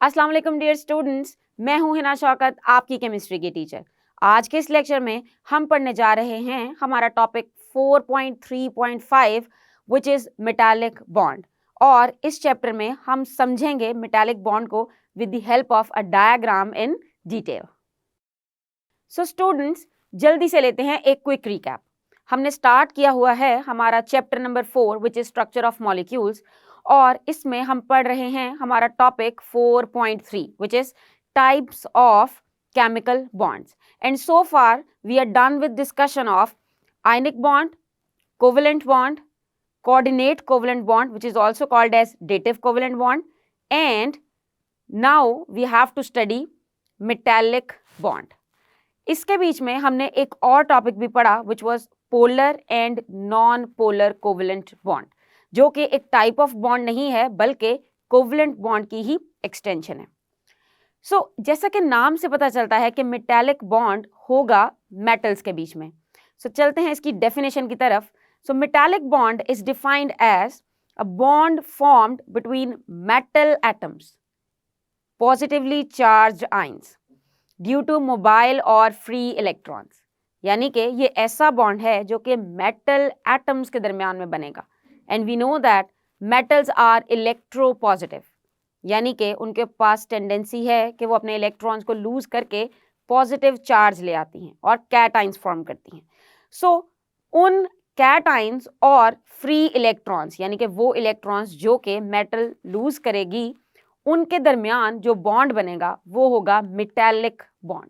अस्सलाम वालेकुम dear students, मैं हूं हिना शौकत, आपकी केमिस्ट्री की टीचर। आज के इस लेक्चर में हम पढ़ने जा रहे हैं हमारा topic 4.3.5 which is metallic bond. और इस चैप्टर में हम समझेंगे मेटालिक बॉन्ड को with the help of a diagram in detail. So students, जल्दी से लेते हैं एक क्विक रिकैप। हमने स्टार्ट किया हुआ है हमारा chapter number 4 which is structure of molecules, और इसमें हम पढ़ रहे हैं हमारा topic 4.3 which is types of chemical bonds. And so far we are done with discussion of ionic bond, covalent bond, coordinate covalent bond which is also called as dative covalent bond, and now we have to study metallic bond. इसके बीच में हमने एक और topic भी पढ़ा which was polar and non polar covalent bond, जो कि एक टाइप ऑफ बॉन्ड नहीं है बल्कि कोवलेंट बॉन्ड की ही एक्सटेंशन है। सो जैसा कि नाम से पता चलता है कि मेटालिक बॉन्ड होगा मेटल्स के बीच में। सो चलते हैं इसकी डेफिनेशन की तरफ। So metallic bond is defined as a bond formed between metal atoms, positively charged ions due to mobile और फ्री इलेक्ट्रॉन्स। यानी कि ये ऐसा बॉन्ड है जो कि मेटल एटम्स के दरमियान में बनेगा। And we know that metals are electropositive, यानी कि उनके पास टेंडेंसी है कि वो अपने इलेक्ट्रॉन्स को लूज करके पॉजिटिव चार्ज ले आती हैं और कैटाइंस फॉर्म करती हैं। सो उन कैटाइंस और फ्री इलेक्ट्रॉन्स, यानी कि वो इलेक्ट्रॉन्स जो कि मेटल लूज करेगी, उनके दरमियान जो बॉन्ड बनेगा वो होगा मेटालिक बॉन्ड।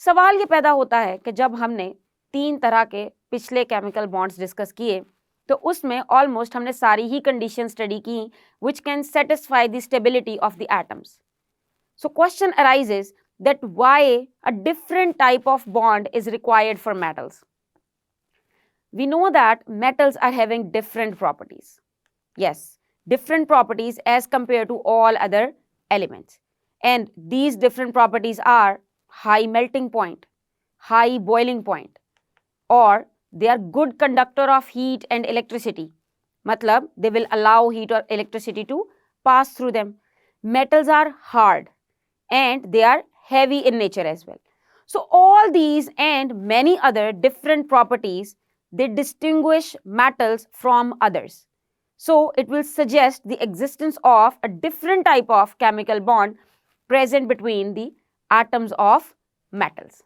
सवाल ये पैदा होता है कि जब हमने 3 तरह के पिछले केमिकल बॉन्ड्स डिस्कस किए तो उसमें ऑलमोस्ट हमने सारी ही कंडीशन स्टडी की which can satisfy the stability of the atoms. So question arises that why a different type of bond is required for metals. We know that metals are having different properties. Yes, different properties as compared to all other elements. And these different properties are high melting point, high boiling point, or they are good conductor of heat and electricity. Matlab, they will allow heat or electricity to pass through them. Metals are hard and they are heavy in nature as well. So all these and many other different properties, they distinguish metals from others. So it will suggest the existence of a different type of chemical bond present between the atoms of metals.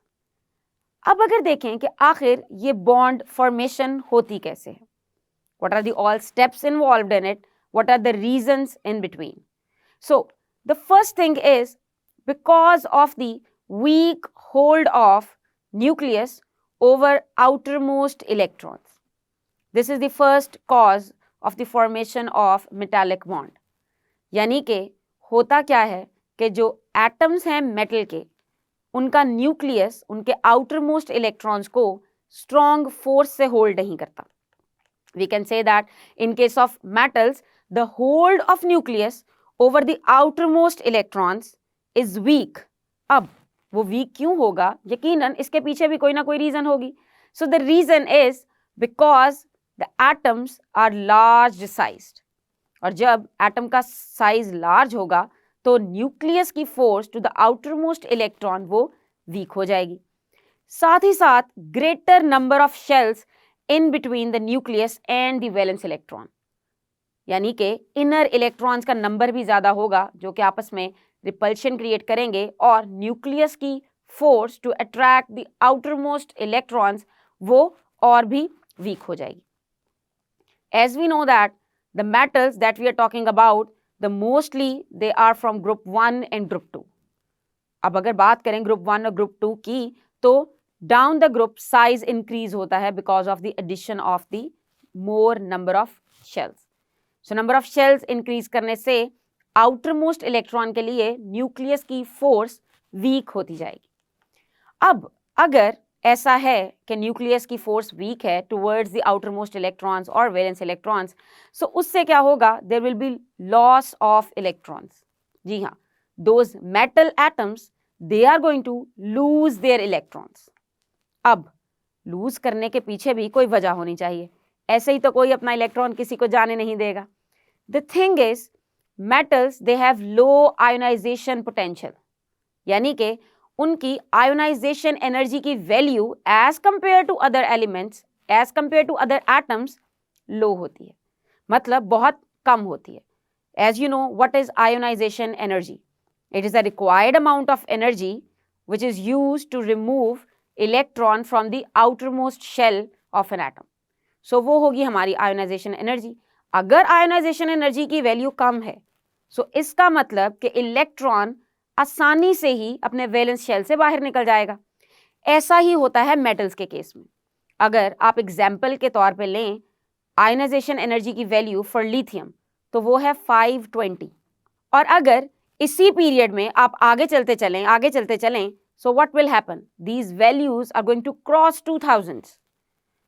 अब अगर देखें कि आखिर ये bond formation होती कैसे है, what are the all steps involved in it, what are the reasons in between. So the first thing is because of the weak hold of nucleus over outermost electrons. This is the first cause of the formation of metallic bond. यानी कि होता क्या है कि जो atoms हैं metal के, उनका न्यूक्लियस उनके आउटरमोस्ट इलेक्ट्रॉन्स को स्ट्रॉन्ग फोर्स से होल्ड नहीं करता। We can say that in case of metals, the hold of nucleus over the outermost electrons is weak. अब वो वीक क्यों होगा? यकीनन इसके पीछे भी कोई ना कोई रीजन होगी। So the reason is because the atoms are large sized, और जब एटम का साइज लार्ज होगा तो न्यूक्लियस की force to the outermost electron वो वीक हो जाएगी। साथ ही साथ greater number of shells in between the nucleus and the valence electron, यानी कि इनर इलेक्ट्रॉन्स का नंबर भी ज़्यादा होगा जो कि आपस में रिपल्शन क्रिएट करेंगे, और न्यूक्लियस की force to attract the outermost electrons वो और भी वीक हो जाएगी। As we know that the metals that we are talking about, the mostly they are from group 1 and group 2। अब अगर बात करें ग्रुप 1 और ग्रुप 2 की, तो down the group size increase होता है because of the addition of the more number of shells. So number of shells increase करने से आउटरमोस्ट इलेक्ट्रॉन के लिए न्यूक्लियस की फोर्स वीक होती जाएगी। अब अगर ऐसा है कि न्यूक्लियस की फोर्स वीक है टुवर्ड्स द आउटरमोस्ट इलेक्ट्रॉन्स और वैलेंस इलेक्ट्रॉन्स, सो उससे क्या होगा? There will be loss of electrons. जी हाँ, those metal atoms they are going to lose their electrons. अब लूज करने के पीछे भी कोई वजह होनी चाहिए, ऐसे ही तो कोई अपना इलेक्ट्रॉन किसी को जाने नहीं देगा। The thing is metals they have low ionisation potential, यानी कि उनकी आयोनाइजेशन एनर्जी की value as compare to other elements, as compare to other atoms low होती है, मतलब बहुत कम होती है. As you know, what is ionization energy? It is a required amount of energy which is used to remove electron from the outermost shell of an atom. So वो होगी हमारी ionization energy. अगर ionization energy की value कम है, so इसका मतलब कि electron आसानी से ही अपने वैलेंस शेल से बाहर निकल जाएगा. ऐसा ही होता है मेटल्स के केस में. अगर आप एग्जाम्पल के तौर पे लें आयोनाइजेशन एनर्जी की वैल्यू फॉर लिथियम, तो वो है 520. और अगर इसी पीरियड में आप आगे चलते चलें, so what will happen, these values are going to cross 2000.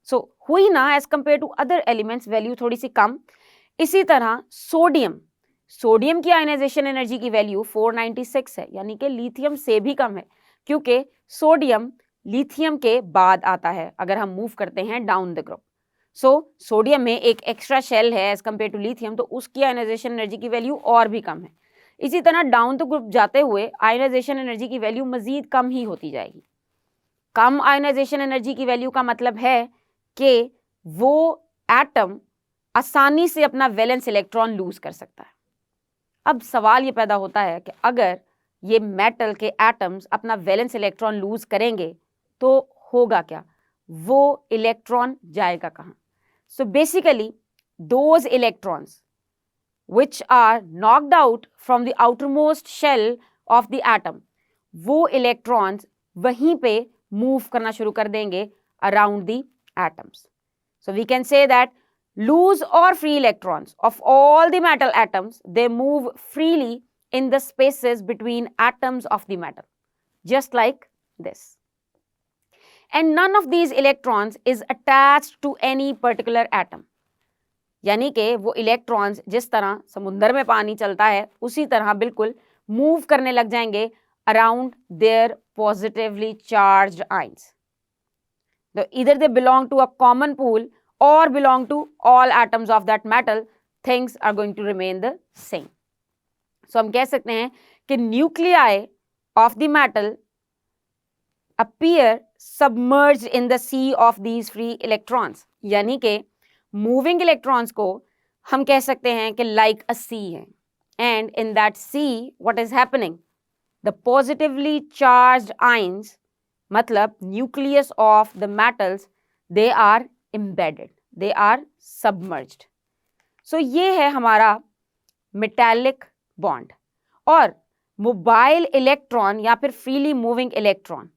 So हुई ना as compare to other elements value थोड़ी सी कम. इसी तरह सोडियम की आयोनाइजेशन एनर्जी की वैल्यू 496 है, यानी कि लिथियम से भी कम है, क्योंकि सोडियम लिथियम के बाद आता है अगर हम मूव करते हैं down the group. So sodium में एक एक्स्ट्रा शेल है एज कंपेयर टू लिथियम, तो उसकी आयोनाइजेशन एनर्जी की वैल्यू और भी कम है. इसी तरह डाउन द ग्रुप जाते हुए आयोनाइजेशन एनर्जी की वैल्यू मजीद कम ही होती जाएगी. कम आयोनाइजेशन एनर्जी की वैल्यू का मतलब है कि वो एटम आसानी से अपना वैलेंस इलेक्ट्रॉन लूज कर सकता है. अब सवाल ये पैदा होता है कि अगर ये मेटल के एटम्स अपना वैलेंस इलेक्ट्रॉन लूज करेंगे तो होगा क्या, वो इलेक्ट्रॉन जाएगा कहाँ. So basically those electrons which are knocked out from the outermost shell of the atom, वो इलेक्ट्रॉन्स वहीं पे मूव करना शुरू कर देंगे around the atoms. So we can say that loose or free electrons of all the metal atoms, they move freely in the spaces between atoms of the metal, just like this. And none of these electrons is attached to any particular atom. यानी कि वो electrons जिस तरह समुद्र में पानी चलता है उसी तरह बिल्कुल मूव करने लग जाएंगे around their positively charged ions. either they belong to a common pool or belong to all atoms of that metal, things are going to remain the same. So हम कह सकते हैं कि nuclei of the metal appear submerged in the sea of these free electrons. यानी कि moving electrons को हम कह सकते हैं कि लाइक अ सी है, and in that sea what is happening, the positively charged ions, मतलब nucleus of the metals, they are embedded, they are submerged. So ये है हमारा मेटालिक बॉन्ड. और मोबाइल इलेक्ट्रॉन या फिर फ्रीली मूविंग इलेक्ट्रॉन,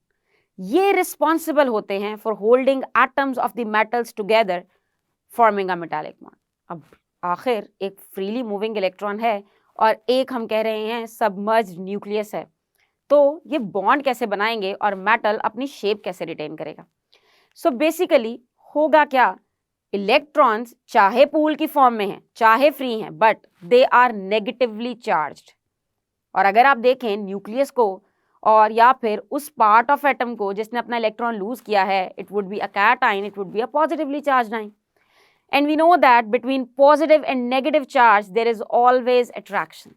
ये responsible होते हैं for holding atoms of the metals together forming a metallic bond. अब आखिर एक फ्रीली मूविंग इलेक्ट्रॉन है और एक हम कह रहे हैं सबमर्ज्ड न्यूक्लियस है, तो ये बॉन्ड कैसे बनाएंगे और मेटल अपनी शेप कैसे रिटेन करेगा. सो बेसिकली होगा क्या, इलेक्ट्रॉन्स चाहे पूल की फॉर्म में हैं चाहे फ्री हैं, but they are negatively charged. और अगर आप देखें न्यूक्लियस को और या फिर उस पार्ट ऑफ एटम को जिसने अपना इलेक्ट्रॉन लूज किया है, it would be a cation, it would be a positively charged ion. And we know that between positive and negative charge there is always attraction.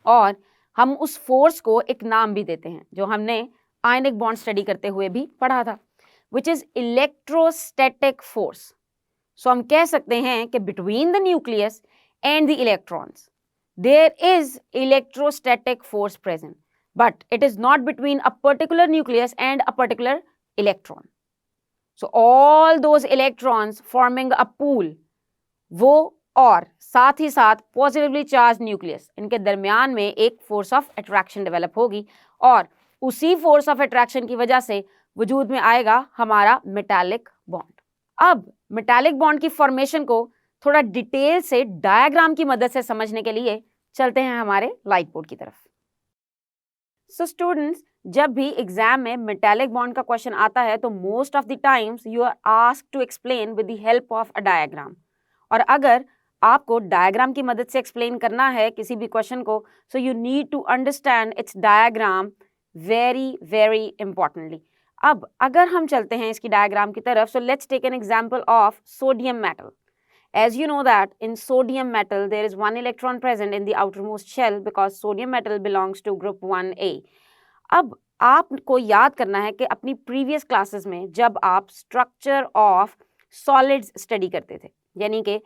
और हम उस फोर्स को एक नाम भी देते हैं जो हमने आयनिक बॉन्ड स्टडी करते हुए भी पढ़ा था, which is electrostatic force. So हम कह सकते हैं कि between the nucleus and the electrons there is electrostatic force present, but it is not between a particular nucleus and a particular electron. So all those electrons forming a pool, वो और साथ ही साथ पॉजिटिवली चार्ज न्यूक्लियस, इनके दरमियान में एक force of attraction develop होगी और उसी फोर्स ऑफ अट्रैक्शन की वजह से वजूद में आएगा हमारा मेटालिक बॉन्ड. अब मेटालिक बॉन्ड की फॉर्मेशन को थोड़ा डिटेल से डायग्राम की मदद से समझने के लिए चलते हैं हमारे लाइट बोर्ड की तरफ. सो स्टूडेंट्स, जब भी एग्जाम में मेटालिक बॉन्ड का क्वेश्चन आता है तो most of the times you are asked to explain with the help of a diagram. और अगर आपको डायग्राम की मदद से एक्सप्लेन करना है किसी भी क्वेश्चन को, so you need to understand its diagram very very importantly. अब अगर हम चलते हैं इसकी डायग्राम की तरफ, so let's take an example of sodium metal. As you know that in sodium metal there is one electron present in the outermost shell because sodium metal belongs to group 1A. अब आपको याद करना है कि अपनी previous classes में जब आप स्ट्रक्चर ऑफ सॉलिड्स स्टडी करते थे, यानी कि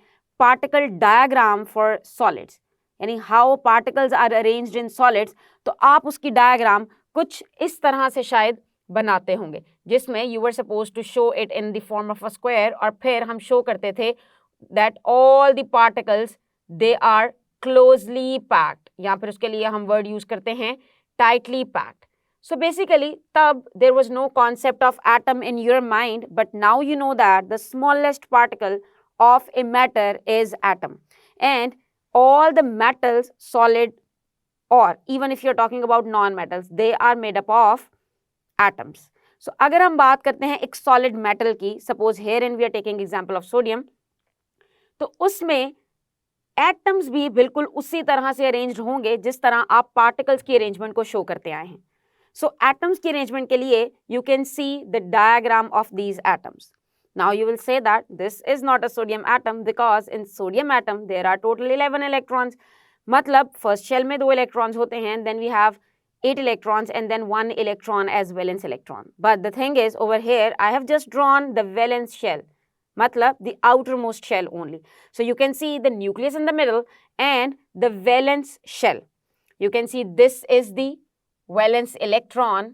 पार्टिकल डायग्राम फॉर सॉलिड्स, यानी how particles are arranged in solids, तो आप उसकी डायग्राम कुछ इस तरह से शायद बनाते होंगे, जिसमें you were supposed to show it in the form of a square, और फिर हम शो करते थे that all the particles they are closely packed, या फिर उसके लिए हम वर्ड यूज करते हैं tightly packed. So basically, tab there was no concept of atom in your mind, but now you know that the smallest particle of a matter is atom, and all the metals, solid or even if you're talking about non-metals, they are made up of atoms. So अगर हम बात करते हैं एक solid metal की, suppose herein we are taking example of sodium, तो उसमें atoms भी बिल्कुल उसी तरह से अरेंज्ड होंगे जिस तरह आप पार्टिकल्स की अरेंजमेंट को शो करते आए हैं. सो एटम्स की अरेंजमेंट के लिए you can see the diagram of these atoms. Now you will say that this is not a sodium atom because in sodium atom there are total 11 electrons. मतलब first shell में 2 electrons होते हैं, then we have 8 electrons and then 1 electron as valence electron. But the thing is over here I have just drawn the valence shell, matlab the outermost shell only. So you can see the nucleus in the middle and the valence shell. You can see this is the valence electron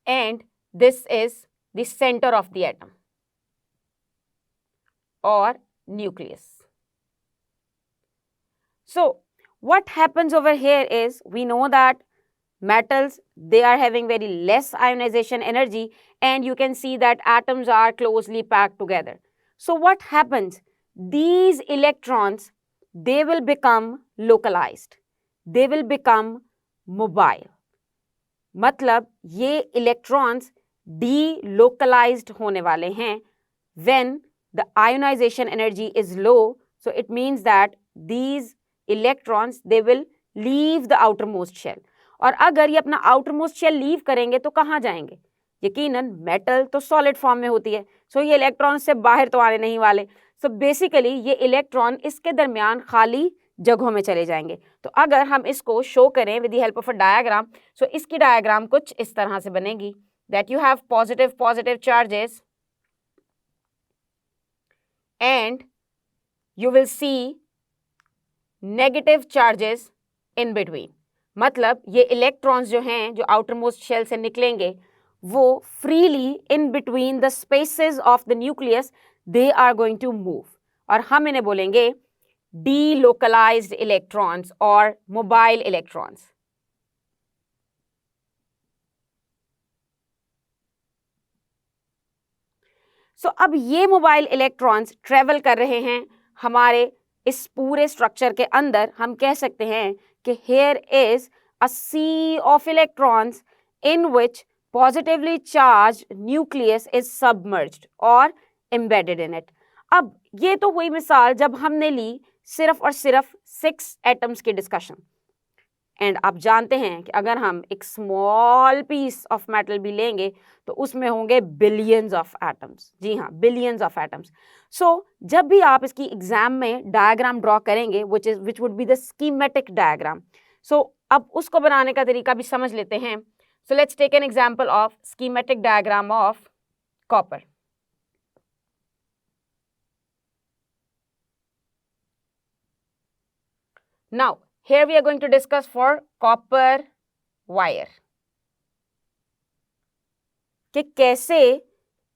and this is the center of the atom or nucleus. So what happens over here is we know that metals, they are having very less ionization energy, and you can see that atoms are closely packed together. So what happens? These electrons, they will become localized. They will become mobile. मतलब ये electrons delocalized होने वाले हैं when the ionization energy is low. So it means that these electrons, they will leave the outermost shell. और अगर ये अपना outermost shell leave करेंगे तो कहाँ जाएंगे? यकीनन मेटल तो सॉलिड फॉर्म में होती है, सो ये इलेक्ट्रॉन से बाहर तो आने नहीं वाले. सो बेसिकली ये इलेक्ट्रॉन इसके दरमियान खाली जगहों में चले जाएंगे. तो अगर हम इसको शो करें with the help of a diagram, so इसकी डायग्राम कुछ इस तरह से बनेगी that you have positive charges and you will see negative charges in between. मतलब ये इलेक्ट्रॉन्स जो हैं जो आउटरमोस्ट शेल से निकलेंगे वो freely in between the spaces of the nucleus they are going to move, और हम इन्हें बोलेंगे डीलोकलाइज्ड इलेक्ट्रॉन्स और मोबाइल इलेक्ट्रॉन्स. सो अब ये मोबाइल इलेक्ट्रॉन्स ट्रेवल कर रहे हैं हमारे इस पूरे स्ट्रक्चर के अंदर. हम कह सकते हैं कि here is a sea of electrons in which positively charged nucleus is submerged or embedded in it. अब ये तो हुई मिसाल जब हमने ली सिर्फ और सिर्फ 6 एटम्स की डिस्कशन, एंड आप जानते हैं कि अगर हम एक स्मॉल पीस ऑफ मेटल भी लेंगे तो उसमें होंगे बिलियंस ऑफ एटम्स. जी हाँ, बिलियंस ऑफ एटम्स. सो जब भी आप इसकी एग्जाम में डायग्राम ड्रॉ करेंगे which would be the schematic diagram, so अब उसको बनाने का तरीका भी समझ लेते हैं. So let's take an example of schematic diagram of copper. Now here we are going to discuss for copper wire कि कैसे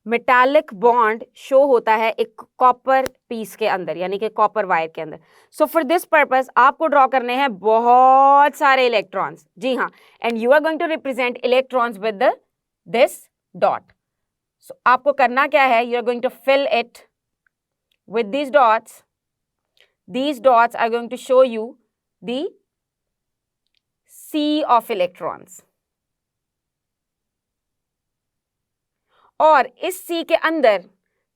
मेटालिक बॉन्ड शो होता है एक कॉपर पीस के अंदर, यानी कि कॉपर वायर के अंदर. सो फॉर दिस पर्पस आपको ड्रॉ करने हैं बहुत सारे इलेक्ट्रॉन्स. जी हाँ, and you are going to represent electrons with this dot. So आपको करना क्या है? You are going to fill it with these dots. These dots are going to show you the sea of electrons. और इस सी के अंदर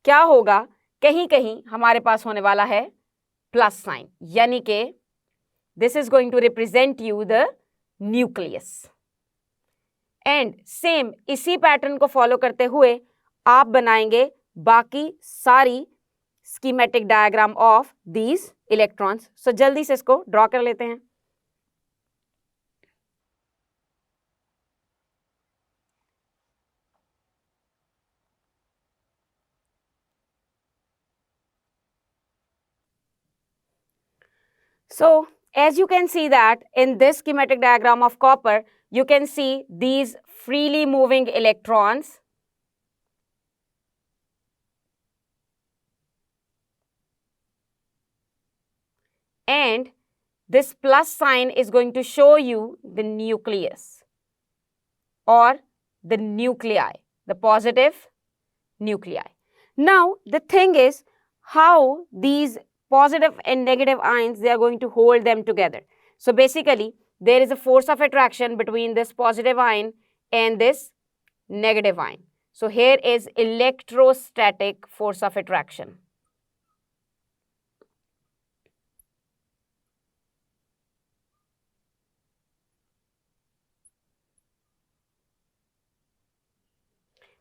क्या होगा? कहीं कहीं हमारे पास होने वाला है प्लस साइन, यानी कि this is going to represent you the nucleus. And same इसी पैटर्न को फॉलो करते हुए आप बनाएंगे बाकी सारी schematic diagram of these electrons. So जल्दी से इसको ड्रॉ कर लेते हैं। So as you can see that in this schematic diagram of copper, you can see these freely moving electrons and this plus sign is going to show you the nucleus or the nuclei, the positive nuclei. Now the thing is how these positive and negative ions, they are going to hold them together. So basically there is a force of attraction between this positive ion and this negative ion. So here is electrostatic force of attraction.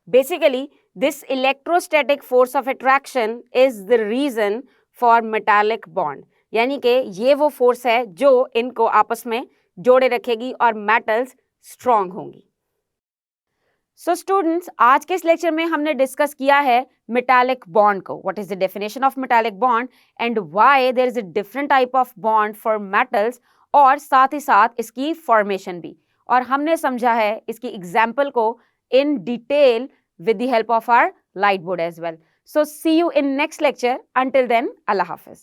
Basically, this electrostatic force of attraction is the reason for metallic bond. यानी कि ये वो force है जो इनको आपस में जोड़े रखेगी और मेटल्स स्ट्रॉन्ग होंगी। सो स्टूडेंट्स, आज के इस लेक्चर में हमने डिस्कस किया है मेटालिक बॉन्ड को, what is the definition of metallic bond and why there is a different type of bond for metals, और साथ ही साथ इसकी फॉर्मेशन भी, और हमने समझा है इसकी एग्जाम्पल को in detail with the help of our light board as well. So see you in next lecture. Until then, Allah Hafiz.